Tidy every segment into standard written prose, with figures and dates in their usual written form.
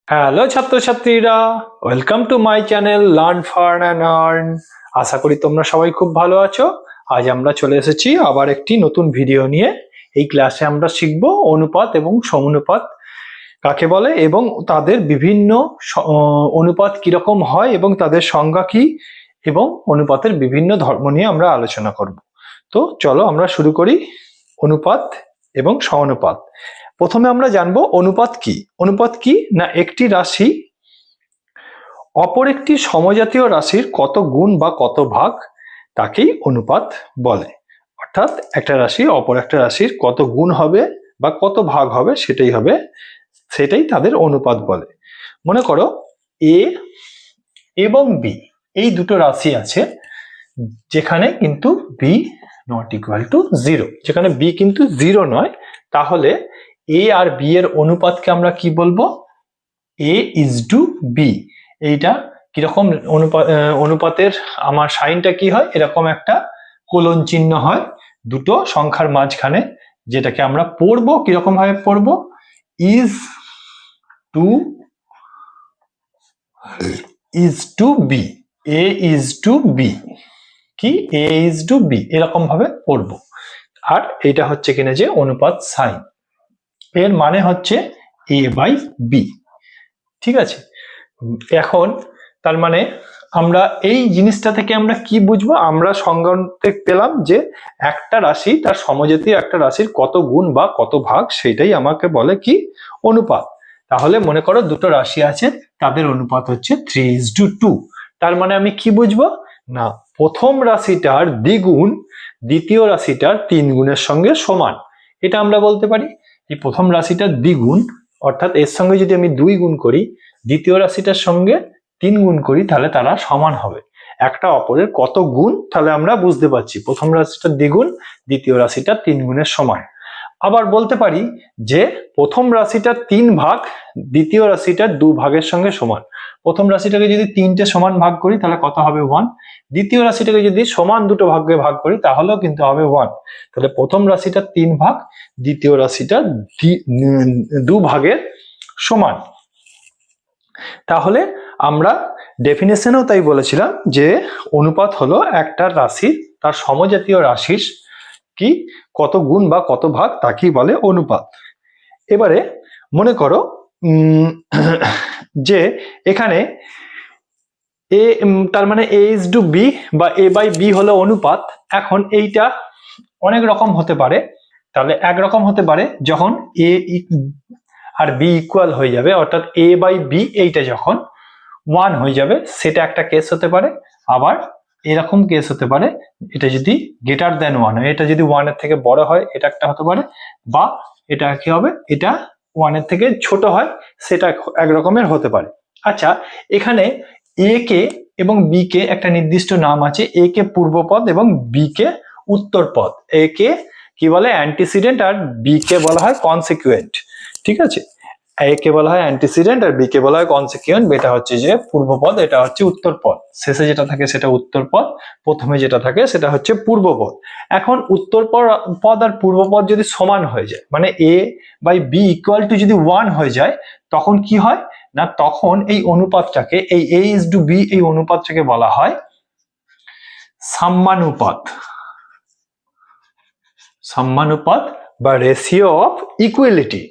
Hello ছাত্রছাত্রীরা, welcome to my channel learn fern and earn. আশা করি তোমরা সবাই খুব ভালো আছো। আজ আমরা চলে এসেছি আবার একটি নতুন ভিডিও নিয়ে। এই ক্লাসে আমরা শিখব অনুপাত এবং সমানুপাত কাকে বলে এবং তাদের বিভিন্ন অনুপাত কিরকম হয় এবং তাদের সংজ্ঞা কি এবং অনুপাতের বিভিন্ন ধর্ম নিয়ে আমরা আলোচনা করব। তো চলো আমরা শুরু করি। অনুপাত এবং সমানুপাত। প্রথমে আমরা জানবো অনুপাত কি। অনুপাত কি না একটি রাশি অপর একটি সমজাতীয় রাশির কত গুণ বা কত ভাগ তাকেই অনুপাত বলে। অর্থাৎ একটা রাশি অপর একটা রাশির কত গুণ হবে বা কত ভাগ হবে সেটাই তাদের অনুপাত বলে। মনে করো এ এবং বি এই দুটো রাশি আছে, যেখানে কিন্তু B not equal to zero, যেখানে বি কিন্তু জিরো নয়, তাহলে এ আর বি এর অনুপাতকে আমরা কি বলবো? এ ইজ টু বি। এইটা কিরকম অনুপাতের আমার সাইনটা কি হয়? এরকম একটা কোলন চিহ্ন হয় দুটো সংখ্যার মাঝখানে, যেটাকে আমরা পড়বো কিরকম ভাবে পড়বো? Is to B. A is to B কি? এ ইজ টু বি এরকম ভাবে পড়বো। আর এটা হচ্ছে কিনা যে অনুপাত সাইন, এর মানে হচ্ছে এ বাই বি। ঠিক আছে, এখন তার মানে আমরা এই জিনিসটা থেকে আমরা কি বুঝবো? আমরা সংজ্ঞাতে পেলাম যে একটা রাশি তার সমজাতীয় একটা রাশির কত গুণ বা কত ভাগ, সেটাই আমাকে বলে কি? অনুপাত। তাহলে মনে করো দুটো রাশি আছে, তাদের অনুপাত হচ্ছে 3:2। তার মানে আমি কি বুঝবো? না প্রথম রাশিটার দ্বিগুণ দ্বিতীয় রাশিটার 3 গুণের সঙ্গে সমান। এটা আমরা বলতে পারি এই প্রথম রাশিটার দ্বিগুণ, অর্থাৎ এর সঙ্গে যদি আমি 2 গুণ করি, দ্বিতীয় রাশিটার সঙ্গে 3 গুণ করি, তাহলে তারা সমান হবে। একটা অপরের কত গুণ তাহলে আমরা বুঝতে পারছি, প্রথম রাশিটার দ্বিগুণ দ্বিতীয় রাশিটার 3 গুণের সমান। আবার বলতে পারি যে প্রথম রাশিটার 3 ভাগ দ্বিতীয় রাশিটার 2 ভাগের সঙ্গে সমান। প্রথম রাশিটাকে যদি 3টে সমান ভাগ করি তাহলে কত হবে? 1। দ্বিতীয় রাশিটাকে যদি সমান দুটো ভাগে ভাগ করি তাহলেও কিন্তু হবে 1। তাহলে প্রথম রাশিটার 3 ভাগ দ্বিতীয় রাশিটার 2 ভাগের সমান। তাহলে আমরা ডেফিনেশনেও তাই বলেছিলাম যে অনুপাত হলো একটা রাশি তার সমজাতীয় রাশির কি কত গুণ বা কত ভাগ তাকেই বলে অনুপাত। এবারে মনে করো যে এখানে এ তার মানে এ ইজ টু বি বা এ বাই বি হলো অনুপাত। এখন এইটা অনেক রকম হতে পারে। তাহলে একরকম হতে পারে যখন এ আর বি ইকুয়াল হয়ে যাবে, অর্থাৎ এ বাই বি এইটা যখন 1 হয়ে যাবে, সেটা একটা কেস হতে পারে। আবার এরকম কেস হতে পারে, এটা যদি গ্রেটার দেন 1 হয়, এটা যদি 1 এর থেকে বড় হয়, এটা একটা হতে পারে। বা এটা কি হবে? এটা 1 এর থেকে ছোট হয়, সেটা এক রকমের হতে পারে। আচ্ছা, এখানে এ কে এবং বি কে একটা নির্দিষ্ট নাম আছে। এ কে পূর্বপদ এবং বি কে উত্তরপদ। এ কে কি বলে? অ্যান্টিসিডেন্ট, আর বি কে বলা হয় কনসিকুয়েন্ট। ঠিক আছে, এ কে বলা হয় অ্যান্টিসিডেন্ট আর বি কে বলা হয় কনসিকুয়েন্ট। এটা হচ্ছে যে পূর্বপদ, এটা হচ্ছে উত্তরপদ। শেষে যেটা থাকে সেটা উত্তরপদ, প্রথমে যেটা থাকে সেটা হচ্ছে পূর্বপদ। এখন উত্তরপদ আর পূর্বপদ যদি সমান হয়ে যায়, মানে A by B equal two যদি 1 হয়ে যায়, তখন কি হয় না তখন এই অনুপাতটাকে, এই এ ইজ টু বি এই অনুপাতটাকে বলা হয় সাম্যানুপাত। সাম্যানুপাত বা রেশিও অফ ইকুয়ালিটি,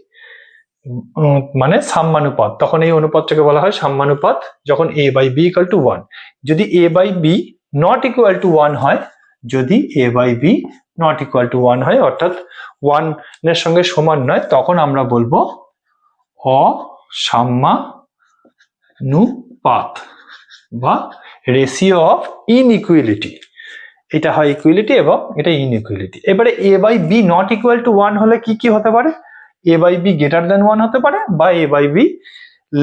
মানে সাম্যানুপাত। তখন এই অনুপাতটাকে বলা হয় সাম্যানুপাত যখন A by B equal to 1। যদি A by B not equal to 1 হয়, যদি A by B not equal to 1 হয়, অর্থাৎ 1 এর সঙ্গে সমান নয়, তখন আমরা বলবো অসাম্যানুপাত বা রেশিও অফ ইনইকুয়ালিটি। এটা হয় ইকুয়ালিটি এবং এটা ইনইকুয়ালিটি। এবারে A by B not equal to 1 হলে কি কি হতে পারে? A by B greater than 1 হতে পারে বা A by B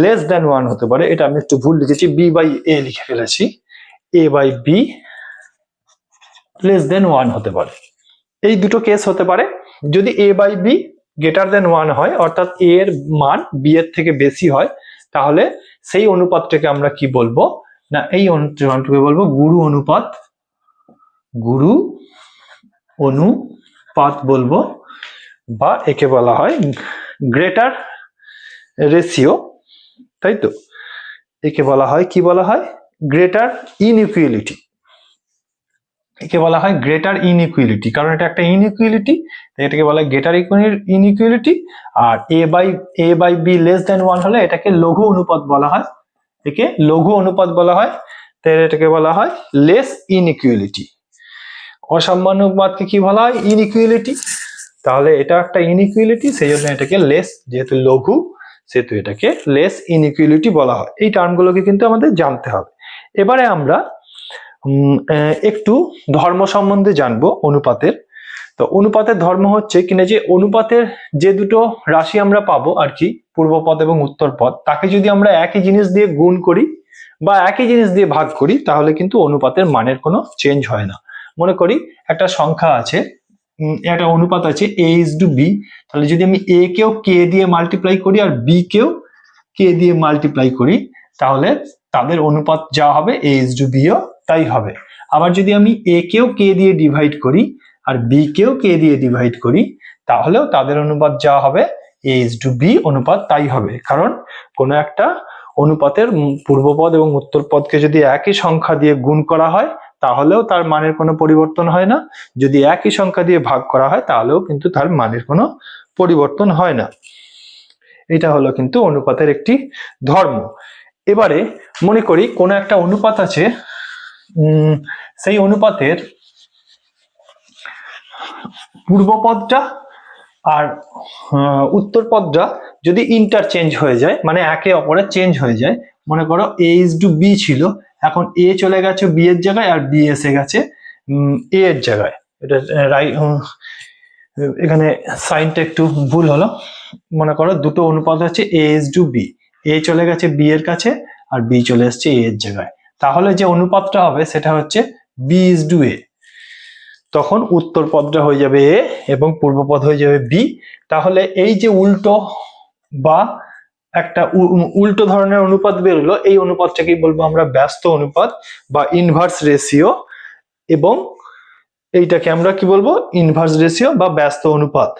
less than 1 হতে পারে। এটা আমি একটু ভুল লিখেছি, বি বাই এ লিখে ফেলেছি। এ বাই বি লেস দেন 1 হতে পারে। এই দুটো কেস হতে পারে। যদি A by B greater than 1 হয়, অর্থাৎ এ এর মান বি এর থেকে বেশি হয়, তাহলে সেই অনুপাতটাকে আমরা কি বলবো? না এই অনুপাতটাকে বলবো গুরু অনুপাত। গুরু অনুপাত বলবো, বা একে বলা হয় গ্রেটার রেশিও তাই তো? একে বলা হয় কি বলা হয়? Greater inequality. একে বলা হয় গ্রেটার ইনইকুয়ালিটি, কারণ এটা একটা ইনইকুয়ালিটি, এটাকে বলা হয় গ্রেটার ইনইকুয়ালিটি। আর A by B less than 1 হলে এটাকে লঘু অনুপাত বলা হয়, একে লঘু অনুপাত বলা হয়, তাই এটাকে বলা হয় লেস ইনইকুয়ালিটি। অসাম্যানুপাতকে কি বলা হয়? ইনইকুয়ালিটি। তাহলে এটা একটা ইনইকুয়ালিটি, সেই জন্য এটাকে লেস, যেহেতু লঘু সেহেতু এটাকে লেস ইনইকুয়ালিটি বলা হয়। এই টার্মগুলোকে কিন্তু আমাদের জানতে হবে। এবারে আমরা একটু ধর্ম সম্বন্ধে জানবো অনুপাতের। তো অনুপাতের ধর্ম হচ্ছে কিনা যে অনুপাতের যে দুটো রাশি আমরা পাবো আর কি, পূর্বপদ এবং উত্তরপদ, তাকে যদি আমরা একই জিনিস দিয়ে গুণ করি বা একই জিনিস দিয়ে ভাগ করি তাহলে কিন্তু অনুপাতের মানের কোনো চেঞ্জ হয় না। মনে করি একটা সংখ্যা আছে, একটা অনুপাত আছে a:b, তাহলে যদি আমি a কেও k দিয়ে মাল্টিপ্লাই করি আর b কেও k দিয়ে মাল্টিপ্লাই করি তাহলে তাদের অনুপাত যা হবে a:b ও তাই হবে। আবার যদি আমি a কেও k দিয়ে ডিভাইড করি আর b কেও k দিয়ে ডিভাইড করি তাহলেও তাদের অনুপাত যা হবে a:b অনুপাত তাই হবে। কারণ কোনো একটা অনুপাতের পূর্বপদ এবং উত্তরপদকে যদি একই সংখ্যা দিয়ে গুণ করা হয় তাহলেও তার মানের কোনো পরিবর্তন হয় না, যদি একই সংখ্যা দিয়ে ভাগ করা হয় তাহলেও কিন্তু তার মানের কোনো পরিবর্তন হয় না। এটা হলো কিন্তু অনুপাতের একটি ধর্ম। এবারে মনে করি কোনো একটা অনুপাত আছে, সেই অনুপাতের পূর্বপদটা আর উত্তরপদটা যদি ইন্টারচেঞ্জ হয়ে যায়, মানে একে অপরের চেঞ্জ হয়ে যায়, মনে করো a:b ছিল, এখন a চলে গেছে b এর জায়গায় আর b এসে গেছে a এর জায়গায়। এটা এখানে সাইনটা একটু ভুল হলো। মনে করো দুটো অনুপাত হচ্ছে a:b, a চলে গেছে b এর কাছে আর b চলে এসছে a এর জায়গায়, তাহলে যে অনুপাতটা হবে সেটা হচ্ছে b:a। তখন উত্তর পদটা হয়ে যাবে a এবং পূর্বপদ হয়ে যাবে b। তাহলে এই যে উল্টো বা একটা উল্টো ধরনের অনুপাত বেরোলো, এই অনুপাতটাকেই বলবো আমরা ব্যস্ত অনুপাত বা ইনভার্স রেশিও, এবং এইটাকে আমরা কি বলবো? ইনভার্স রেশিও বা ব্যস্ত অনুপাত।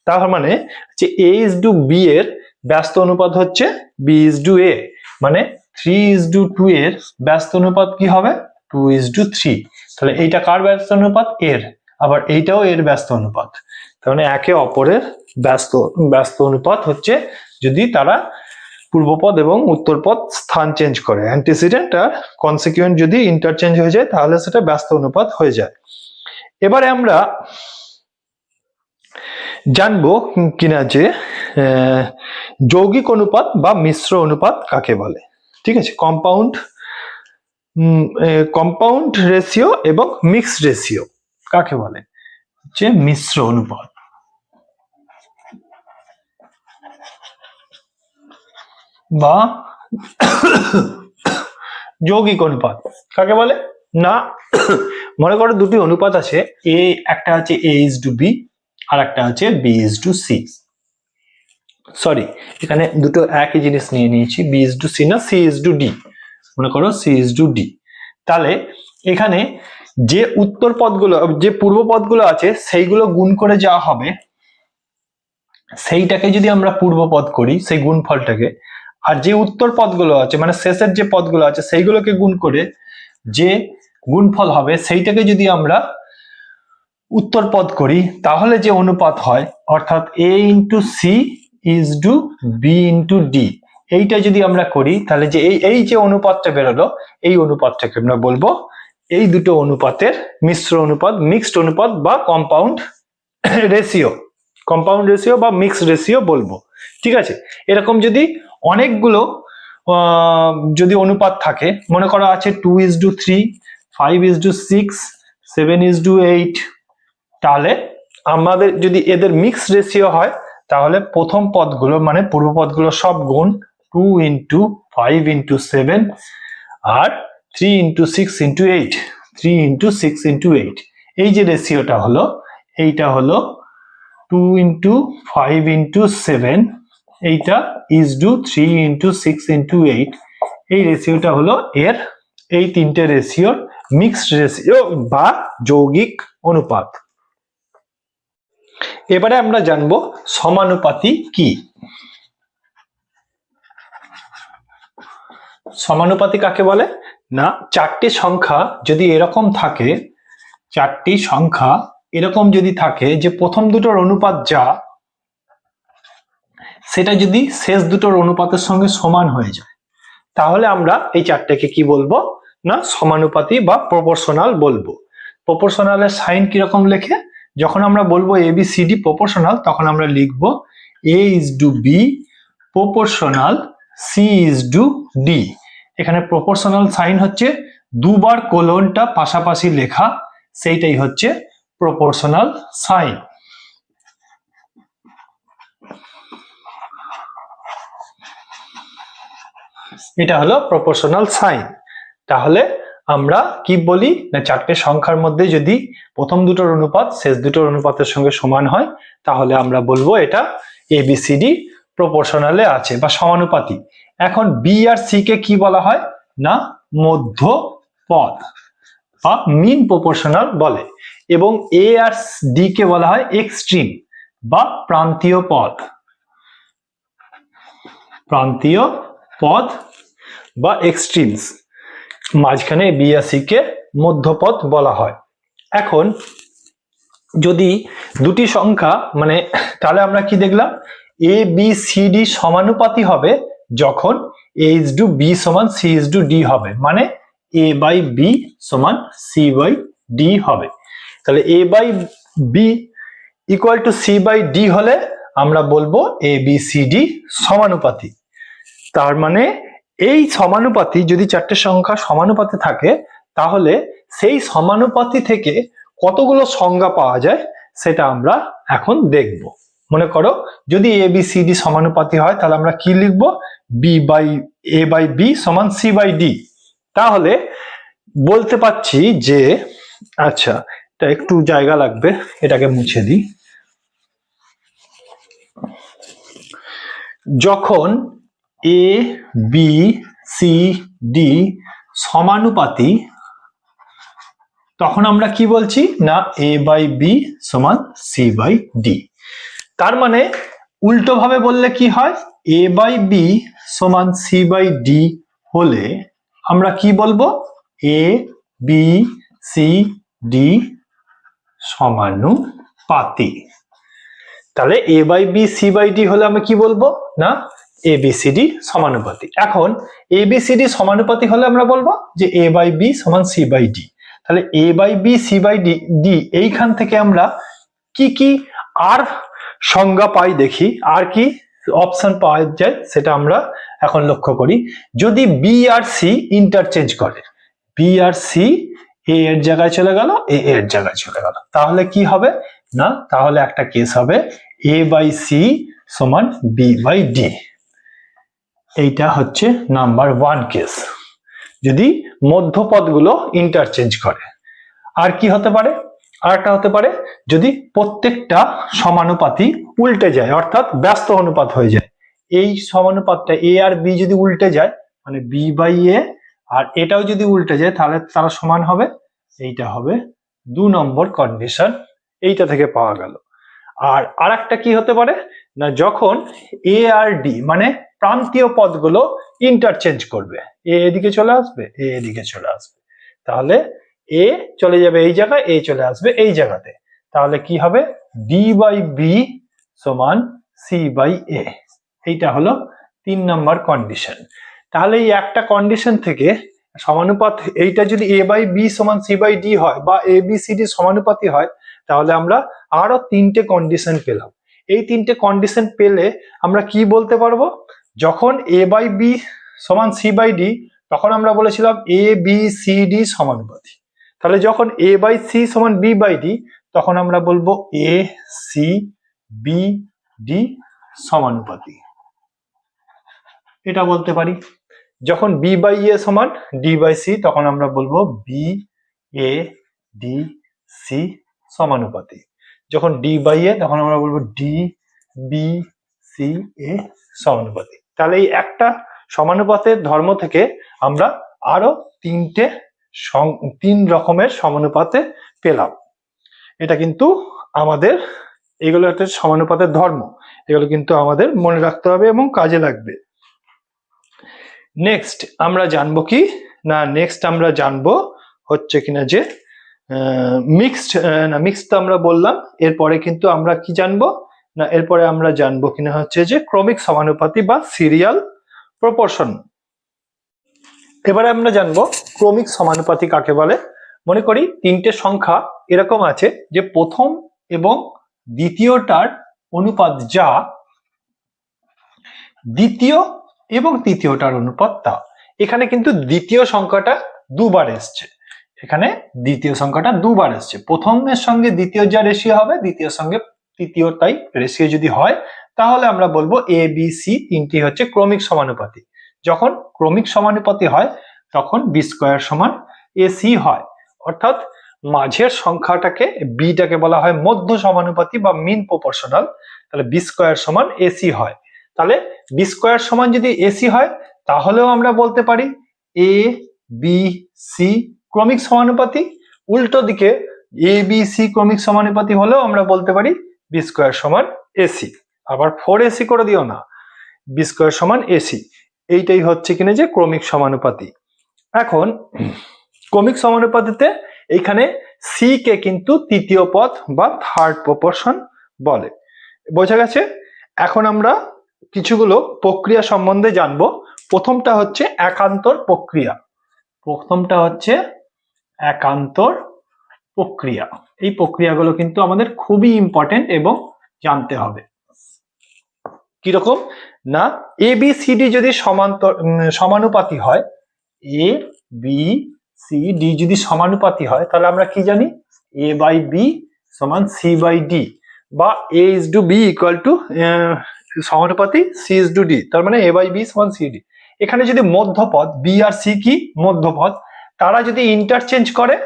তার মানে যে a:b এর ব্যস্ত অনুপাত হচ্ছে b:a, মানে 3:2 এর ব্যস্ত অনুপাত কি হবে? 2:3। তাহলে এইটা কার ব্যস্ত অনুপাত? এর। আবার এইটাও এর ব্যস্ত অনুপাত। তার মানে একে অপরের ব্যস্ত অনুপাত হচ্ছে যদি তারা পূর্বপদ এবং উত্তরপদ স্থান চেঞ্জ করে, অ্যান্টিসিডেন্ট আর কনসিকুয়েন্ট যদি ইন্টারচেঞ্জ হয়ে যায় তাহলে সেটা ব্যস্ত অনুপাত হয়ে যায়। এবারে আমরা জানবো কিনা যে যৌগিক অনুপাত বা মিশ্র অনুপাত কাকে বলে। ঠিক আছে, কম্পাউন্ড রেশিও এবং মিক্সড রেশিও কাকে বলে? যে মিশ্র অনুপাত বা যৌগিক অনুপাত কাকে বলে? না, মনে করো দুটি অনুপাত আছে, একটা আছে a:b আর একটা আছে b:c। সরি, এখানে দুটো একই জিনিস নিয়ে নিয়েছি, b:c না c:d, মনে করো c:d। তাহলে এখানে যে উত্তর পদগুলো, যে পূর্ব পদগুলো আছে সেইগুলো গুণ করে যা হবে সেইটাকে যদি আমরা পূর্বপদ করি, সেই গুণফলটাকে, আর যে উত্তর পদগুলো আছে মানে শেষের যে পদগুলো আছে সেইগুলোকে গুণ করে যে গুণফল হবে সেইটাকে যদি আমরা উত্তর পদ করি তাহলে যে অনুপাত হয়, অর্থাৎ a:c:b:d, এইটা যদি আমরা করি তাহলে যে এই যে অনুপাতটা বেরোলো এই অনুপাতটাকে আমরা বলবো এই দুটো অনুপাতের মিশ্র অনুপাত, মিক্সড অনুপাত বা কম্পাউন্ড রেশিও বা মিক্সড রেশিও বলবো। ঠিক আছে, এরকম যদি অনেকগুলো যদি অনুপাত থাকে, মনে করা আছে 2:3, 5:6, 7:8, তাহলে আমাদের যদি এদের মিক্স রেশিও হয় তাহলে প্রথম পদগুলো মানে পূর্ব পদগুলো সব গুণ 2 × 5 × 7 আর 3 × 6 × 8, 3 × 6 × 8, এই যে রেশিওটা হলো এইটা হলো 2 × 5 × 7, এইটা is/3 × 6 × 8, এই রেশিওটা হলো এর এই তিনটে রেশিওর মিক্সড রেশিও বা যৌগিক অনুপাত। এবারে আমরা জানবো সমানুপাতি কি। সমানুপাতি কাকে বলে না, চারটি সংখ্যা যদি এরকম থাকে, চারটি সংখ্যা এরকম যদি থাকে যে প্রথম দুটোর অনুপাত যা, সেটা যদি শেষ দুটোর অনুপাতের সঙ্গে সমান হয়ে যায়, তাহলে আমরা এই চারটাকে কি বলবো না, সমানুপাতি বা প্রপোর্শনাল বলবো। প্রপোর্শনালের সাইন কিরকম লেখে, যখন আমরা বলবো A B C D proportional, তখন আমরা লিখবো A is to B proportional C is to D. এখানে প্রপোর্শনাল সাইন হচ্ছে দুবার কোলনটা পাশাপাশি লেখা, সেইটাই হচ্ছে প্রপোর্শনাল সাইন। এটা হলো প্রপোর্শনাল সাইন। তাহলে আমরা কি বলি না, চারটে সংখ্যার মধ্যে যদি প্রথম দুটোর অনুপাত শেষ দুটোর অনুপাতের সঙ্গে সমান হয়, তাহলে আমরা বলবো এটা এবিসিডি প্রপোর্শনালে আছে বা সমানুপাতি। এখন বি আর সি কে কি বলা হয় না, মধ্য পদ বা মিন প্রপোর্শনাল বলে, এবং এ আর ডি কে বলা হয় এক্সট্রিম বা প্রান্তীয় পদ, প্রান্তীয় পদ বা এক্সট্রিমস। মাঝখানে বি আর সি কে মধ্যপদ বলা হয়। এখন যদি দুটি সংখ্যা মানে, তাহলে আমরা কি দেখলাম, এ বি সি ডি সমানুপাতি হবে যখন এ ইজ টু বি সমান সি ইজ টু ডি হবে, মানে এ বাই বি সমান সি বাই ডি হবে। তাহলে A by B equal to C by D হলে আমরা বলবো এ বি সি ডি সমানুপাতি। তার মানে এই সমানুপাতি, যদি চারটে সংখ্যা সমানুপাতে থাকে, তাহলে সেই সমানুপাতি থেকে কতগুলো সংজ্ঞা পাওয়া যায় সেটা আমরা এখন দেখব। মনে করো যদি এ বি সি ডি সমানুপাতি হয়, তাহলে আমরা কি লিখব, B by A by B সমান সি বাই ডি। তাহলে বলতে পারছি যে, আচ্ছা এটা একটু জায়গা লাগবে, এটাকে মুছে দিই। যখন এ বি সি ডি সমানুপাতি, তখন আমরা কি বলছি না, এ বাই বি সমান সি বাই ডি। তার মানে উল্টো ভাবে বললে কি হয়, এ বাই বি সমান সি বাই ডি হলে আমরা কি বলবো, এ বি সি ডি সমানুপাতি। তাহলে A by B C by D হলে আমরা কি বলবো না, এ বি সি ডি সমানুপাতি। এখন এ বি সি ডি সমানুপাতি হলে আমরা বলবো যে এ বাই বি সমান সি বাই ডি। তাহলে A by B C by D D, এইখান থেকে আমরা কি কি আর সংজ্ঞা পাই দেখি, আর কি অপশন পাওয়া যায় সেটা আমরা এখন লক্ষ্য করি। যদি বি আর সি ইন্টারচেঞ্জ করে, বি আর সি এ এর জায়গায় চলে গেল, এ এর জায়গায় চলে গেল, তাহলে কি হবে না, তাহলে একটা কেস হবে এ বাই সি সমান বি বাই ডি। এইটা হচ্ছে নাম্বার ওয়ান কেস, যদি মধ্যপদগুলো ইন্টারচেঞ্জ করে। আর কি হতে পারে, আরেকটা হতে পারে যদি প্রত্যেকটা সমানুপাতি উল্টে যায়, অর্থাৎ ব্যস্ত অনুপাত হয়ে যায়। এই সমানুপাতটা এ আর বি যদি উল্টে যায়, মানে বি বাই এ, আর এটাও যদি উল্টে যায়, তাহলে তারা সমান হবে। এইটা হবে 2 নম্বর কন্ডিশন, এইটা থেকে পাওয়া গেল। আর আরেকটা কি হতে পারে না, যখন এ আর ডি মানে প্রান্তীয় পদগুলো ইন্টারচেঞ্জ করবে, এ এদিকে চলে আসবে, এ এদিকে চলে আসবে, তাহলে এ চলে যাবে এই জায়গায়, এ চলে আসবে এই জায়গাতে, তাহলে কি হবে, ডি বাই বি সমান সি বাই এ। এইটা হলো 3 নম্বর কন্ডিশন। তাহলে এই একটা কন্ডিশন থেকে সমানুপাত, এইটা যদি এ বাই বি সমান সি বাই ডি হয় বা এ বি সি ডি সমানুপাতি হয়, তাহলে আমরা আরো 3টে কন্ডিশন পেলাম। এই 3টে কন্ডিশন পেলে আমরা কি বলতে পারবো, যখন এ বাই বি সমান সি বাই ডি, তখন আমরা বলেছিলাম এ বি সি ডি সমানুপাতি। তাহলে যখন এ বাই সি সমান বি বাই ডি, তখন আমরা বলবো এ সি বি ডি সমানুপাতি, এটা বলতে পারি। যখন বি বাই এ সমান ডি বাই সি, তখন আমরা বলবো বি এ ডি সি সমানুপাতি। যখন ডি বাই এ, তখন আমরা বলবো ডি বি সি এ সমানুপাতি। তাহলে এই একটা সমানুপাতের ধর্ম থেকে আমরা আরো 3 রকমের সমানুপাতে পেলাম। এটা কিন্তু আমাদের, এগুলো একটা সমানুপাতের ধর্ম, এগুলো কিন্তু আমাদের মনে রাখতে হবে এবং কাজে লাগবে। নেক্সট আমরা জানবো কি না, নেক্সট আমরা জানবো হচ্ছে কিনা যে মিক্সড, না মিক্সড তো আমরা বললাম, এরপরে কিন্তু আমরা কি জানবো না, এরপরে আমরা জানবো কিনা হচ্ছে যে ক্রমিক সমানুপাতি বা সিরিয়াল প্রপোর্শন। এবারে আমরা জানবো ক্রমিক সমানুপাতি কাকে বলে। মনে করি তিনটে সংখ্যা এরকম আছে যে প্রথম এবং দ্বিতীয়টার অনুপাত যা, দ্বিতীয় এবং তৃতীয়টার অনুপাত তা। এখানে কিন্তু দ্বিতীয় সংখ্যাটা দুবার এসছে, এখানে দ্বিতীয় সংখ্যাটা দুবার এসছে। প্রথমের সঙ্গে দ্বিতীয় যা রেশিও হবে, দ্বিতীয় সঙ্গে তৃতীয় তাই রেশিও যদি হয়, তাহলে আমরা বলবো এ বি সি তিনটি হচ্ছে ক্রমিক সমানুপাতি। যখন ক্রমিক সমানুপাতি হয় তখন বি স্কয়ার সমান এ সি হয়, অর্থাৎ মাঝের সংখ্যাটাকে বিটাকে বলা হয় মধ্য সমানুপাতি বা মিন প্রপোর্শনাল, তাহলে বি স্কয়ার সমান এসি হয়। তাহলে বি স্কয়ার সমান যদি এসি হয় তাহলেও আমরা বলতে পারি এ বি সি ক্রমিক সমানুপাতি। উল্টো দিকে এ বি সি ক্রমিক সমানুপাতি হলেও আমরা বলতে পারি বি স্কয়ার সমান এসি। আবার 4ac করে দিও না, বি স্কয়ার সমান এসি। এইটাই হচ্ছে কিনা যে ক্রমিক সমানুপাতি। এখন ক্রমিক সমানুপাতিতে এখানে সি কে কিন্তু তৃতীয় পদ বা থার্ড প্রপোর্শন বলে। বোঝা গেছে? এখন আমরা কিছুগুলো প্রক্রিয়া সম্বন্ধে জানবো। প্রথমটা হচ্ছে একান্তর প্রক্রিয়া। প্রথমটা হচ্ছে একান্তর প্রক্রিয়া। এই প্রক্রিয়াগুলো কিন্তু আমাদের খুবই ইম্পর্টেন্ট এবং জানতে হবে। কিরকম না, এ বি সি ডি যদি সমানুপাতি হয়, এ বি সি ডি যদি সমানুপাতি হয়, তাহলে আমরা কি জানি এ বাই বি সমান সি বাই ডি, বা A is to B equal to সমানুপাতি সি ইজ টু ডি, তার মানে এ বাই বি সমান সি ডি। এখানে যদি মধ্যপদ বি আর সি কি মধ্যপদ, তারা যদি ইন্টারচেঞ্জ করে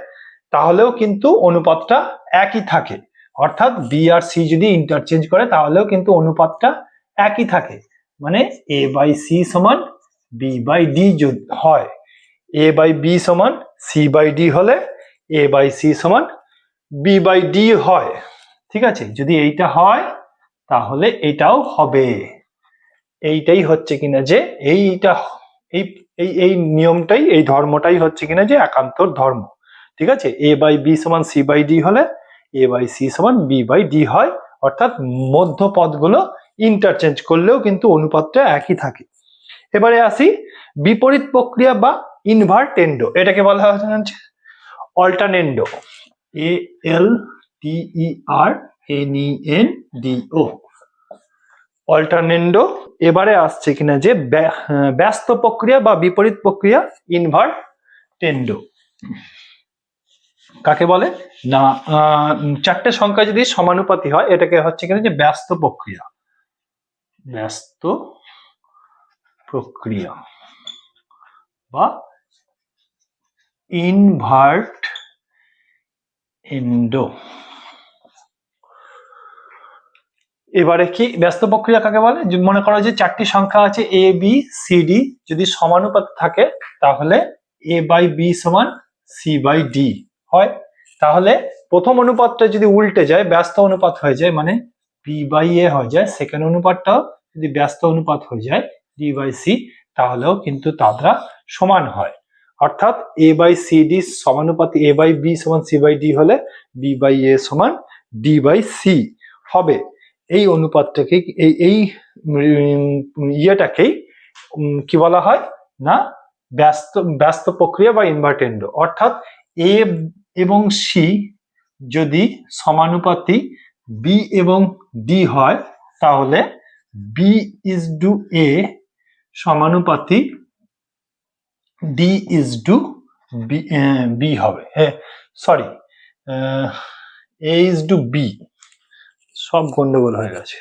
তাহলেও কিন্তু অনুপাতটা একই থাকে। অর্থাৎ বি আর সি যদি ইন্টারচেঞ্জ করে তাহলেও কিন্তু অনুপাতটা একই থাকে। মানে এ বাই সি সমান বি বাই ডি হয়, এ বাই বি সমান সি বাই ডি হলে এ বাই সি সমান বি বাই ডি হয়। ঠিক আছে, যদি এইটা হয় তাহলে এটাও হবে। এইটাই হচ্ছে কিনা যে এইটা এই এই এই নিয়মটাই, এই ধর্মটাই হচ্ছে কিনা যে একান্তর ধর্ম। ঠিক আছে, এ বাই বি সমান সি বাই ডি হলে এ বাই সি সমান বি বাই ডি হয়, অর্থাৎ মধ্য পদগুলো ইন্টারচেঞ্জ করলেও কিন্তু অনুপাতটা একই থাকে। এবারে আসি বিপরীত প্রক্রিয়া বা ইনভার্টেন্ডো। এটাকে বলা হচ্ছে অল্টারনেন্ডো, এ এল টি ই আর এন ই এন ডি ও, অল্টারনেন্ডো। এবারে আসছে কিনা যে ব্যস্ত প্রক্রিয়া বা বিপরীত প্রক্রিয়া ইনভার্টেন্ডো। কাকে বলে না, চারটে সংখ্যা যদি সমানুপাতি হয় এটাকে হচ্ছে কিনা যে ব্যস্ত প্রক্রিয়া, ব্যস্ত প্রক্রিয়া বা ইনভার্টেন্ডো। এবারে কি ব্যস্ত প্রক্রিয়া কাকে বলে, মনে করো যে চারটি সংখ্যা আছে এ বি সি ডি, যদি সমানুপাত থাকে তাহলে এ বাই বি সমান সি বাই ডি হয়। তাহলে প্রথম অনুপাতটা যদি উল্টে যায়, ব্যস্ত অনুপাত হয়ে যায়, মানে বি বাই এ হয়ে যায়, সেকেন্ড অনুপাতটাও যদি ব্যস্ত অনুপাত হয়ে যায় ডি বাই সি, তাহলেও কিন্তু তারা সমান হয়। অর্থাৎ এ বাই সি ডি সমানুপাতি এ বাই বি সমান সি বাই ডি হলে বি বাই এ সমান ডি বাই সি হবে। এই অনুপাতটাকে এই ইয়েটাকেই কি বলা হয় না, ব্যস্ত প্রক্রিয়া বা ইনভার্টেন্ডো। অর্থাৎ এ এবং সি যদি সমানুপাতি বি এবং ডি হয় তাহলে বি ইজ টু এ সমানুপাতি ডি ইজ টু বি হবে। হ্যাঁ sorry, A is to B, সব গন্ডগোল হয়ে গেছে।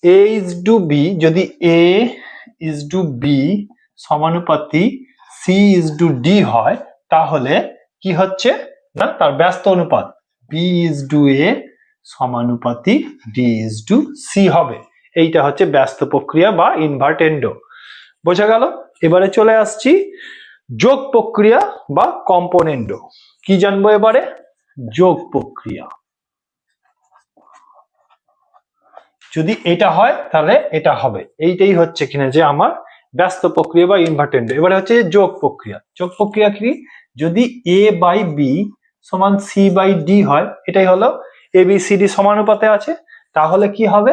এ ইজ টু বি, যদি এ ইজ টু বি সমানুপাতি সি ইজ টু ডি হয় তাহলে কি হচ্ছে না, তার ব্যস্ত অনুপাত বি ইজ টু এ সমানুপাতি ডি ইজ টু সি হবে। এইটা হচ্ছে ব্যস্ত প্রক্রিয়া বা ইনভার্টেন্ডো। বোঝা গেল? এবারে চলে আসছি যোগ প্রক্রিয়া বা কম্পোনেন্ডো। কি জানবো এবারে? যোগ প্রক্রিয়া। যদি এটা হয় তাহলে এটা হবে। এইটাই হচ্ছে কিনা যে আমার ব্যস্ত প্রক্রিয়া বা ইনভার্টেন্ড। এবারে হচ্ছে যোগ প্রক্রিয়া। যোগ প্রক্রিয়া কি? যদি a বাই বি সমান c বাই ডি হয়, এটাই হলো a b c d সমানুপাতে আছে, তাহলে কি হবে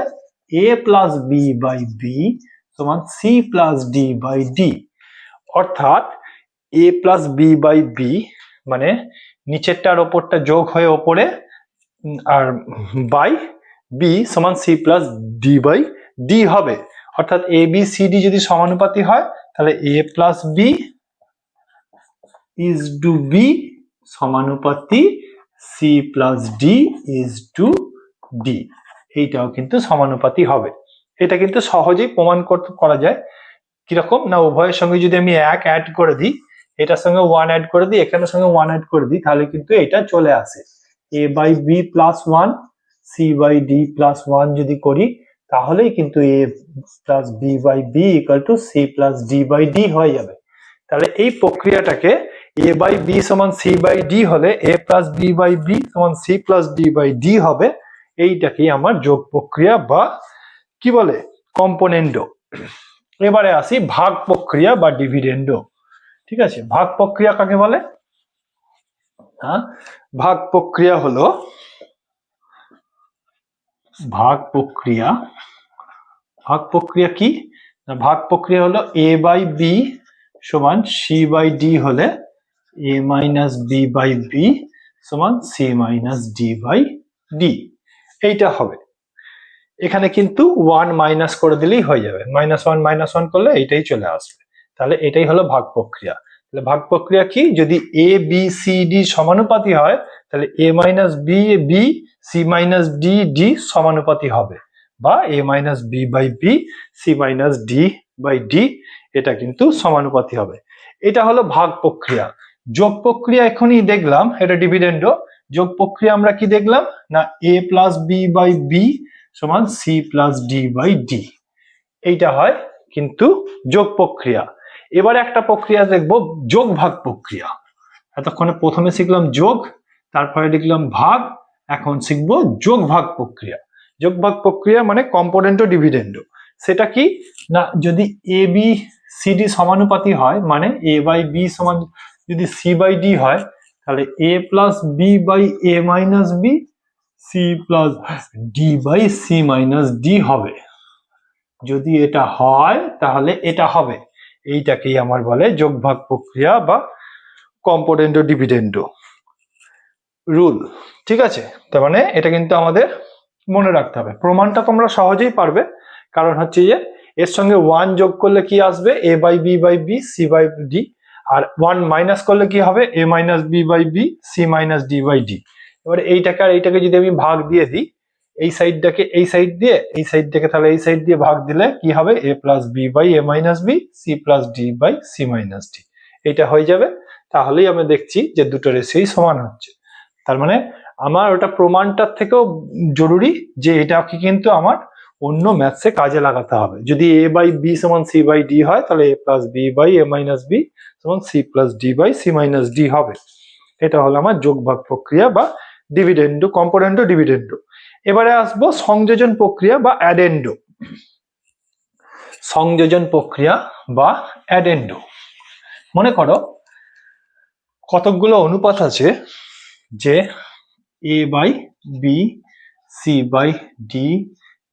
a plus B by B সমান c plus D by D. অর্থাৎ a plus B by B মানে নিচেরটার ওপরটা যোগ হয়ে ওপরে, আর বাই বি সমান C plus D by D হবে। অর্থাৎ এ বি সি ডি যদি সমানুপাতি হয় তাহলে A plus B is to B সমানুপাতি C plus D is to D. এইটাও কিন্তু সমানুপাতি হবে। এটা কিন্তু সহজেই প্রমাণ করা যায়। কিরকম না, উভয়ের সঙ্গে যদি আমি এক অ্যাড করে দিই, এটার সঙ্গে ওয়ান অ্যাড করে দিই, এখানের সঙ্গে ওয়ান অ্যাড করে দিই, তাহলে কিন্তু এটা চলে আসে। A by B plus one C by D plus one যদি করি, তাহলেই কিন্তু A plus B by B equal to C plus D by D হয়ে যাবে। তাহলে এই প্রক্রিয়াটাকে এ বাই বি সমান সি বাই ডি হলে A plus B by B সমান C plus D by D হবে। এইটাকেই আমার যোগ প্রক্রিয়া বা কি বলে কম্পোনেন্ডো। এবারে আসি ভাগ প্রক্রিয়া বা ডিভিডেন্ডো। ঠিক আছে, ভাগ প্রক্রিয়া কাকে বলে? হ্যাঁ, ভাগ প্রক্রিয়া হলো ভাগ প্রক্রিয়া কি না, ভাগ প্রক্রিয়া হলো এ বাই বি সমান সি বাই ডি হলে A minus B by B সমান C minus D by D. এইটা হবে। এখানে কিন্তু ওয়ান মাইনাস করে দিলেই হয়ে যাবে, মাইনাস ওয়ান করলে এইটাই চলে আসবে। তাহলে এটাই হলো ভাগ প্রক্রিয়া। তাহলে ভাগ প্রক্রিয়া কি? যদি এ বি সি ডি সমানুপাতি হয় তাহলে A minus B B C minus D D সমানুপাতি হবে, বা A minus B by B C minus D by D এটা কিন্তু সমানুপাতি হবে। এটা হলো ভাগ প্রক্রিয়া। যোগ প্রক্রিয়া এখনই দেখলাম, এটা ডিভিডেন্ডো। যোগ প্রক্রিয়া আমরা কি দেখলাম না, A plus B by B সমান C plus D by D. এইটা হয় কিন্তু যোগ প্রক্রিয়া। এবারে একটা প্রক্রিয়া দেখবো যোগ ভাগ প্রক্রিয়া। এতক্ষণে প্রথমে শিখলাম যোগ, তারপরে লিখলাম ভাগ, এখন শিখবো যোগ ভাগ প্রক্রিয়া। যোগ ভাগ প্রক্রিয়া মানে কম্পোনেন্টো ডিভিডেন্ডো। সেটা কি না, যদি এ বি সি ডি সমানুপাতি হয়, মানে এ বাই বি সমান যদি সি বাই ডি হয়, তাহলে A plus B by A minus B C plus D by C minus D হবে। যদি এটা হয় তাহলে এটা হবে। এইটাকেই আমার বলে যোগ ভাগ প্রক্রিয়া বা কম্পোনেন্টো ডিভিডেন্ডো রুল। ঠিক আছে, তার মানে এটা কিন্তু আমাদের মনে রাখতে হবে। প্রমাণটা তোমরা সহজেই পারবে, কারণ হচ্ছে যে এর সঙ্গে ওয়ান যোগ করলে কি আসবে, A by B by B C by D, আর ওয়ান মাইনাস করলে কি হবে, A minus B by B C minus D by D. এবারে এইটাকে আর এইটাকে যদি আমি ভাগ দিয়ে দিই, এই সাইডটাকে এই সাইড দিয়ে, এই সাইডটাকে তাহলে এই সাইড দিয়ে ভাগ দিলে কি হবে, A plus B by A minus B C plus D by C minus D. এটা হয়ে যাবে। তাহলেই আমরা দেখছি যে দুটো রেশিওই সমান হচ্ছে। তার মানে আমার ওটা প্রমাণটার থেকেও জরুরি যে এটাকে কিন্তু আমার অন্য ম্যাথসে কাজে লাগাতে হবে। যদি এ বাই বি সমান সি বাই ডি হয়, তাহলে A plus B by A minus B সমান C plus D by C minus D হবে। এটা হলো আমার যোগ ভাগ প্রক্রিয়া বা ডিভিডেন্ডো, কম্পোনেন্টো ডিভিডেন্ডো। এবারে আসবো সংযোজন প্রক্রিয়া বা অ্যাডেন্ডো। সংযোজন প্রক্রিয়া বা অ্যাডেন্ডো। মনে করো কতকগুলো অনুপাত আছে যে A by B C by D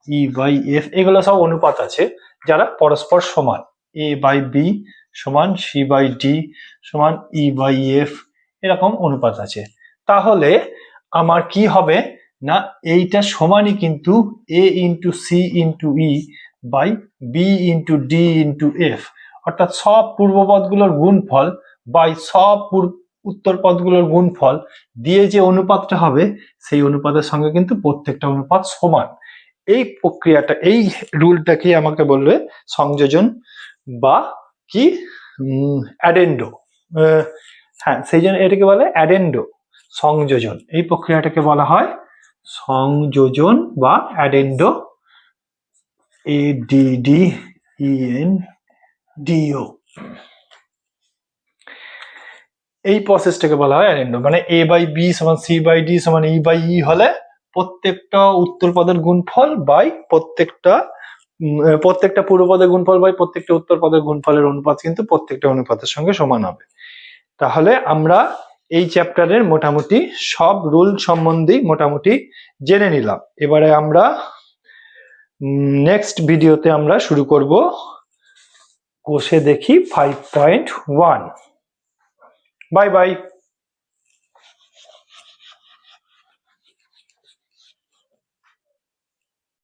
E by F, এগুলো সব অনুপাত আছে যারা পরস্পর সমান। এ বাই বি সমান সি বাই ডি সমান ই বাই এফ, এরকম অনুপাত আছে। তাহলে আমার কি হবে না, এইটা সমানই কিন্তু A into C into E by B into D into F. অর্থাৎ সব পূর্বপদগুলোর গুণফল বাই সব উত্তর পদগুলোর গুণফল দিয়ে যে অনুপাতটা হবে, সেই অনুপাতের সঙ্গে কিন্তু প্রত্যেকটা অনুপাত সমান। এই প্রক্রিয়াটা, এই রুলটাকে আমাকে বলবে সংযোজন বা কি অ্যাডেন্ডো। হ্যাঁ, সেই জন্য এটাকে বলে অ্যাডেন্ডো, সংযোজন। এই প্রক্রিয়াটাকে বলা হয় সংযোজন বা addendo, A D D E N D O. এই প্রসেসটাকে বলা হয় অ্যাডেন্ডো। মানে এ বাই বি সমান সি বাই ডি সমান ই বাই ই হলে প্রত্যেকটা উত্তর পদের গুণফল বাই প্রত্যেকটা পূর্ব পদের গুণফল বাই প্রত্যেকটা উত্তর পদের গুণফলের অনুপাত কিন্তু প্রত্যেকটা অনুপাতের সঙ্গে সমান হবে। তাহলে আমরা এই চ্যাপ্টারের মোটামুটি সব রুল সম্বন্ধেই মোটামুটি জেনে নিলাম। এবারে আমরা নেক্সট ভিডিওতে আমরা শুরু করব কোষে দেখি 5.1। Bye bye.